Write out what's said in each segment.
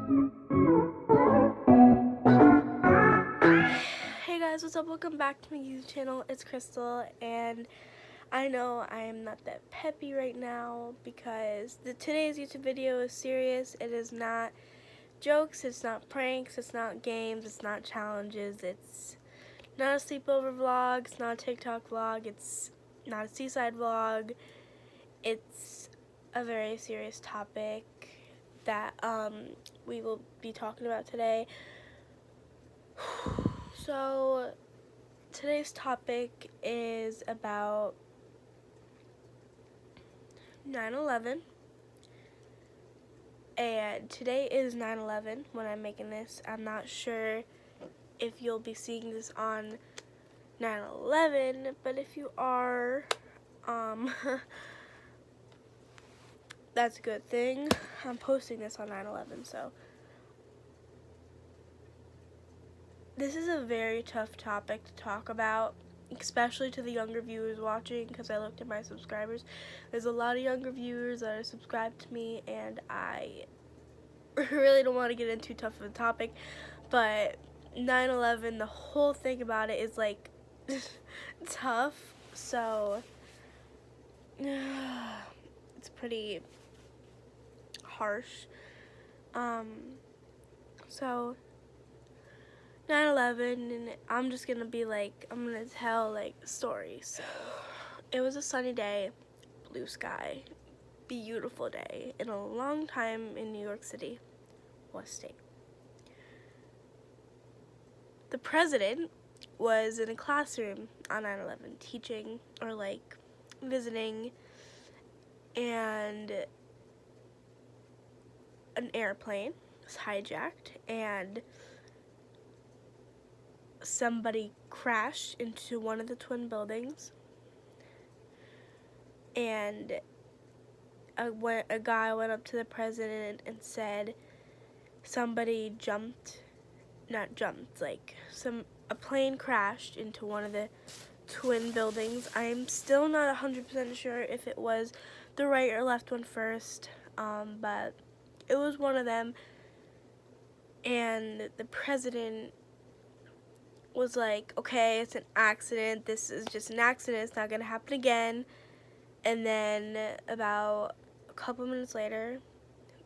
Hey guys, what's up? Welcome back to my YouTube channel. It's Crystal, and I know I am not that peppy right now because today's YouTube video is serious. It is not jokes, it's not pranks, it's not games, it's not challenges, it's not a sleepover vlog, it's not a TikTok vlog, it's not a seaside vlog. It's a very serious topic that we will be talking about today. So today's topic is about 9/11, and today is 9/11 when I'm making this. I'm not sure if you'll be seeing this on 9/11, but if you are, that's a good thing. I'm posting this on 9/11, so this is a very tough topic to talk about, especially to the younger viewers watching, because I looked at my subscribers. There's a lot of younger viewers that are subscribed to me, and I really don't want to get into too tough of a topic, but 9/11, the whole thing about it is like tough, so it's pretty harsh. So 9/11, and I'm just gonna be like, I'm gonna tell like stories. So it was a sunny day, blue sky, beautiful day in a long time in New York City, West State. The president was in a classroom on 9/11 teaching or like visiting, and an airplane was hijacked and somebody crashed into one of the twin buildings, and a guy went up to the president and said somebody a plane crashed into one of the twin buildings. I'm still not 100% sure if it was the right or left one first, but it was one of them, and the president was like, okay, it's an accident, this is just an accident, it's not gonna happen again. And then about a couple minutes later,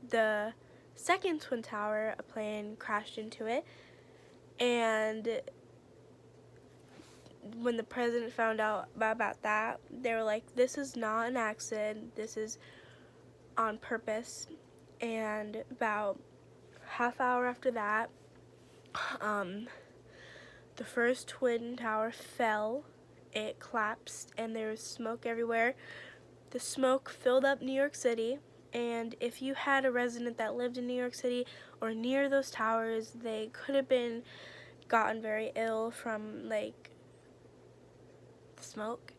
the second twin tower, a plane crashed into it, and when the president found out about that, they were like, this is not an accident, this is on purpose. And about half hour after that, the first twin tower fell, it collapsed, and there was smoke everywhere. The smoke filled up New York City, and if you had a resident that lived in New York City or near those towers, they could have been gotten very ill from like the smoke.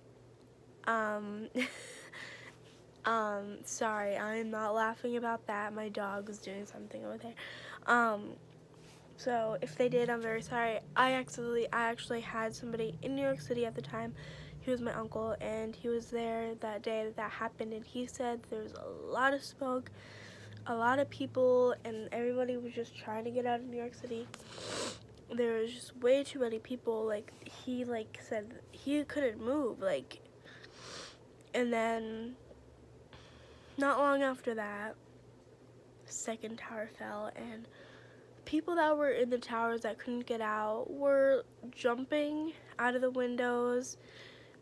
Sorry, I'm not laughing about that. My dog was doing something over there. So if they did, I'm very sorry. I actually had somebody in New York City at the time. He was my uncle, and he was there that day that happened, and he said there was a lot of smoke, a lot of people, and everybody was just trying to get out of New York City. There was just way too many people. Like, he said he couldn't move, like. And then not long after that, the second tower fell, and people that were in the towers that couldn't get out were jumping out of the windows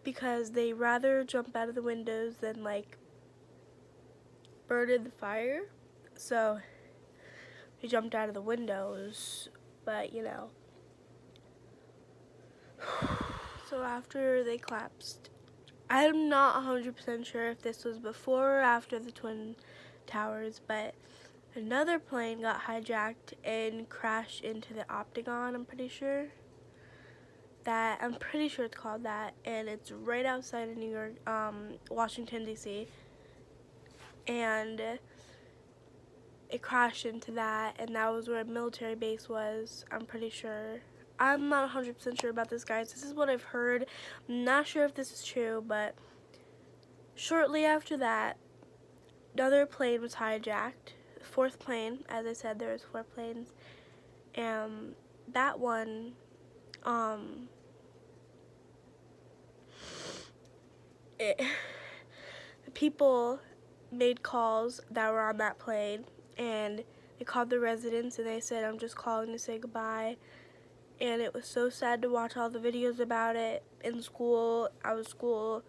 because they rather jump out of the windows than like burn in the fire. So they jumped out of the windows, but you know. So after they collapsed, I'm not 100% sure if this was before or after the twin towers, but another plane got hijacked and crashed into the Octagon, I'm pretty sure it's called that, and it's right outside of New York, Washington, D.C., and it crashed into that, and that was where a military base was, I'm pretty sure. I'm not 100% sure about this, guys. This is what I've heard. I'm not sure if this is true, but shortly after that, another plane was hijacked, fourth plane. As I said, there was 4 planes, and that one, people made calls that were on that plane, and they called the residents and they said, I'm just calling to say goodbye. And it was so sad to watch all the videos about it in school, out of school.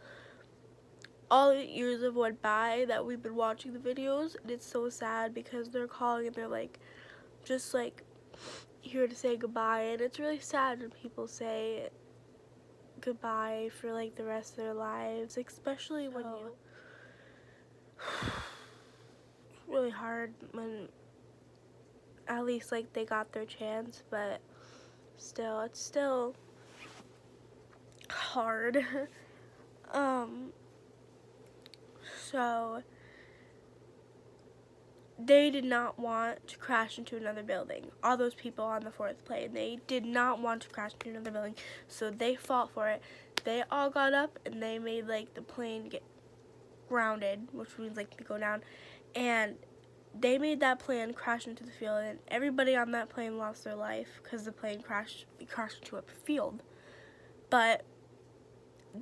All the years have went by that we've been watching the videos, and it's so sad because they're calling and they're like, just like here to say goodbye. And it's really sad when people say goodbye for like the rest of their lives, especially when you it's really hard when at least like they got their chance, but still, it's still hard. So they did not want to crash into another building. All those people on the 4th plane, they did not want to crash into another building, so they fought for it. They all got up and they made like the plane get grounded, which means like to go down, and they made that plane crash into the field, and everybody on that plane lost their life because the plane crashed into a field. But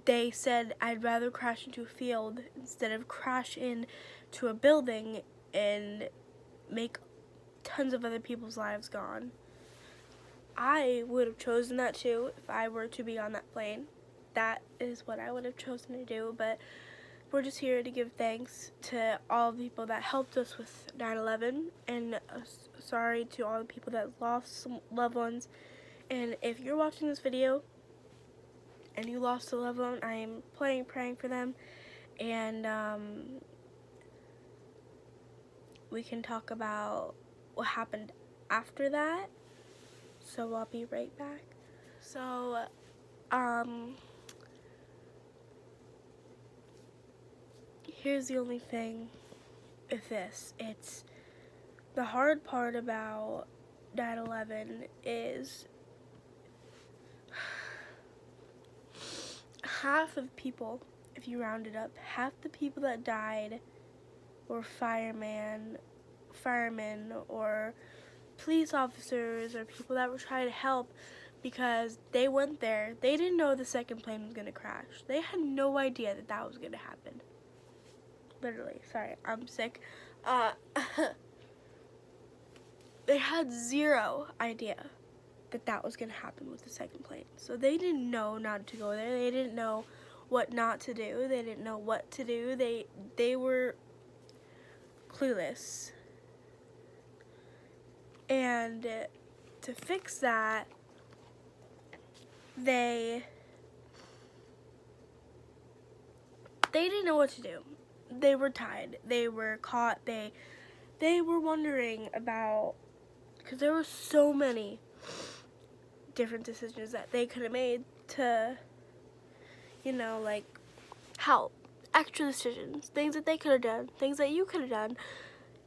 they said, I'd rather crash into a field instead of crash into a building and make tons of other people's lives gone. I would have chosen that too if I were to be on that plane. That is what I would have chosen to do, but we're just here to give thanks to all the people that helped us with 9/11, and sorry to all the people that lost some loved ones. And if you're watching this video and you lost a loved one, I am praying for them, and we can talk about what happened after that. So I'll be right back. So, here's the only thing with this. It's the hard part about 9/11 is half of people, if you round it up, half the people that died were firemen or police officers or people that were trying to help, because they went there. They didn't know the second plane was going to crash. They had no idea that that was going to happen. Literally, sorry, I'm sick. They had zero idea that that was going to happen with the second plane. So they didn't know not to go there. They didn't know what not to do. They didn't know what to do. They were clueless. And to fix that, they didn't know what to do. They were tied. They were caught. They were wondering about, because there were so many different decisions that they could have made to, like help. Extra decisions, things that they could have done, things that you could have done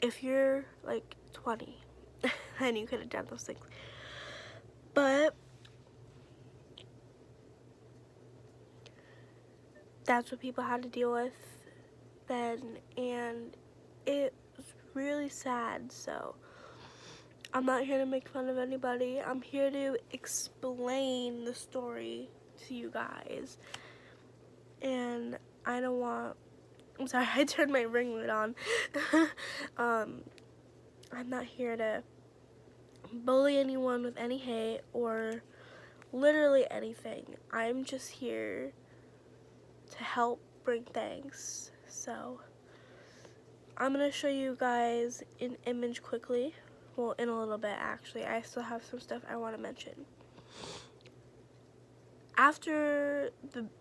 if you're like 20 and you could have done those things. But that's what people had to deal with then, and it was really sad. So I'm not here to make fun of anybody. I'm here to explain the story to you guys. And I don't want, I'm sorry, I turned my ring light on. I'm not here to bully anyone with any hate or literally anything. I'm just here to help bring thanks. So I'm going to show you guys an image quickly. Well, in a little bit, actually. I still have some stuff I want to mention. After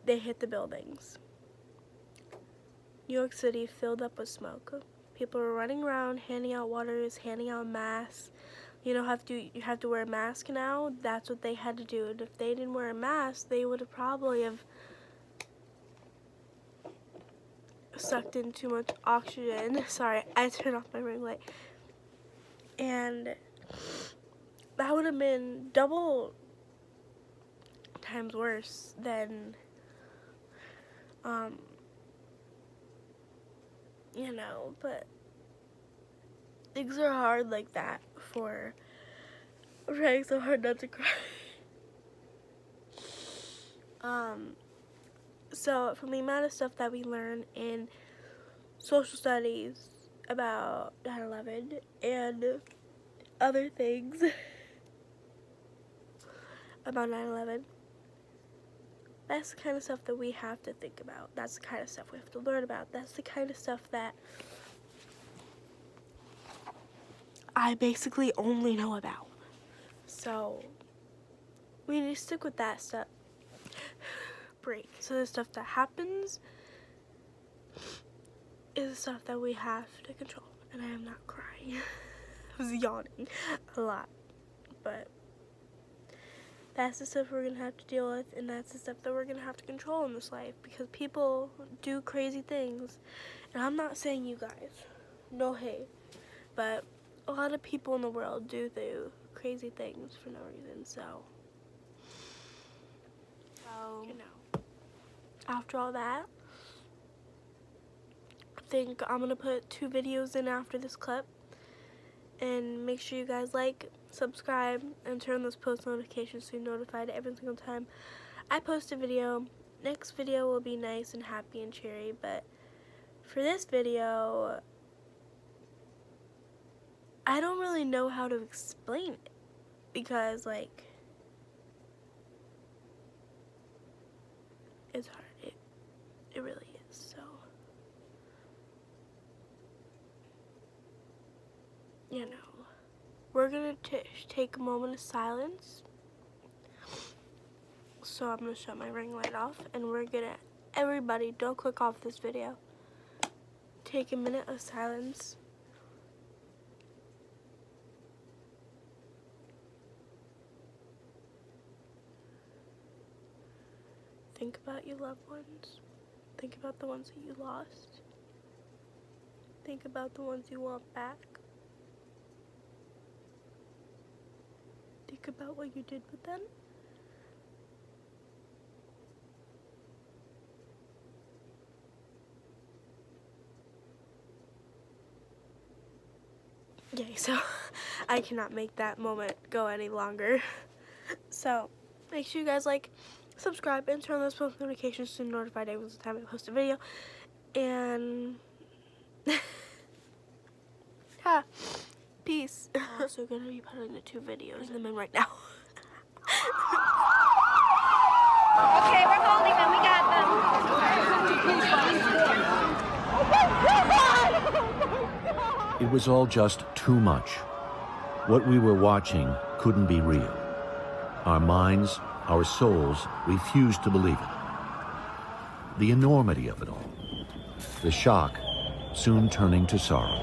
they hit the buildings, New York City filled up with smoke. People were running around, handing out waters, handing out masks. You have to wear a mask now. That's what they had to do. And if they didn't wear a mask, they would have probably sucked in too much oxygen. Sorry, I turned off my ring light. And that would have been double times worse than, but things are hard like that for trying so hard not to cry. So from the amount of stuff that we learn in social studies about 9/11 and other things about 9/11, that's the kind of stuff that we have to think about. That's the kind of stuff we have to learn about. That's the kind of stuff that I basically only know about. So we need to stick with that stuff. Break. So the stuff that happens is the stuff that we have to control. And I am not crying. I was yawning a lot. But that's the stuff we're going to have to deal with, and that's the stuff that we're going to have to control in this life, because people do crazy things. And I'm not saying you guys. No hate. But a lot of people in the world do crazy things for no reason, so you know. After all that, I think I'm gonna put 2 videos in after this clip, and make sure you guys like, subscribe, and turn on those post notifications so you're notified every single time I post a video. Next video will be nice and happy and cheery, but for this video, I don't really know how to explain it, because like, it's hard. It really is. So you know, we're gonna take a moment of silence. So I'm gonna shut my ring light off, and we're gonna, everybody, don't click off this video. Take a minute of silence. Think about your loved ones. Think about the ones that you lost. Think about the ones you want back. Think about what you did with them. Yay, so I cannot make that moment go any longer. So make sure you guys like, subscribe, and turn on those post notifications to be notified every single time I post a video. And peace. I'm also gonna be putting the 2 videos them in right now. Okay, we're holding them. We got them. It was all just too much. What we were watching couldn't be real. Our minds, our souls refused to believe it. The enormity of it all. The shock soon turning to sorrow.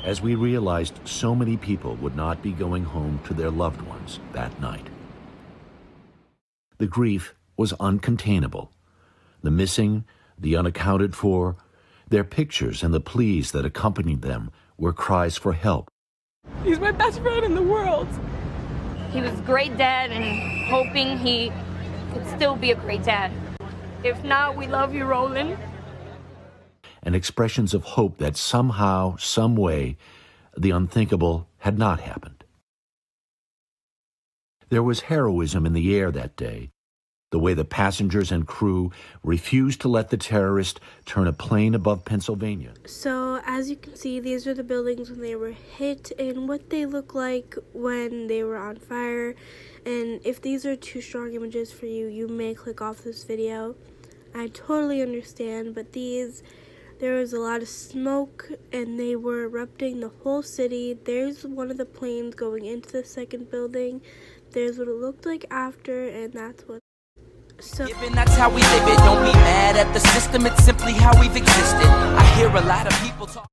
As we realized so many people would not be going home to their loved ones that night. The grief was uncontainable. The missing, the unaccounted for, their pictures and the pleas that accompanied them were cries for help. He's my best friend in the world. He was a great dad, and hoping he could still be a great dad. If not, we love you, Roland. And expressions of hope that somehow, some way, the unthinkable had not happened. There was heroism in the air that day, the way the passengers and crew refused to let the terrorist turn a plane above Pennsylvania. So as you can see, these are the buildings when they were hit and what they look like when they were on fire. And if these are too strong images for you, you may click off this video. I totally understand, but there was a lot of smoke and they were erupting the whole city. There's one of the planes going into the second building. There's what it looked like after, and that's what. So Given that's how we live it, don't be mad at the system, it's simply how we've existed. I hear a lot of people talk.